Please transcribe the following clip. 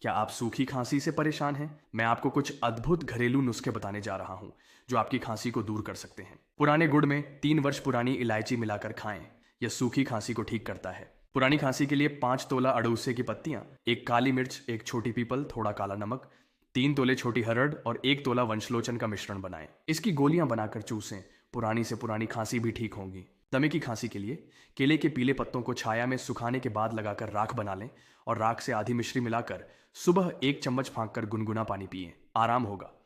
क्या आप सूखी खांसी से परेशान हैं? मैं आपको कुछ अद्भुत घरेलू नुस्खे बताने जा रहा हूं जो आपकी खांसी को दूर कर सकते हैं। पुराने गुड़ में 3 वर्ष पुरानी इलायची मिलाकर खाएं। यह सूखी खांसी को ठीक करता है। पुरानी खांसी के लिए 5 तोला अड़ूसे की पत्तियां, एक काली मिर्च, एक छोटी पीपल, थोड़ा काला नमक, 3 तोले छोटी हरड़ और 1 तोला वंशलोचन का मिश्रण बनाएं। इसकी गोलियां बनाकर चूसें। पुरानी से पुरानी खांसी भी ठीक होगी। दमे की खांसी के लिए केले के पीले पत्तों को छाया में सुखाने के बाद लगाकर राख बना लें और राख से आधी मिश्री मिलाकर सुबह 1 चम्मच फाँक कर गुनगुना पानी पिएं। आराम होगा।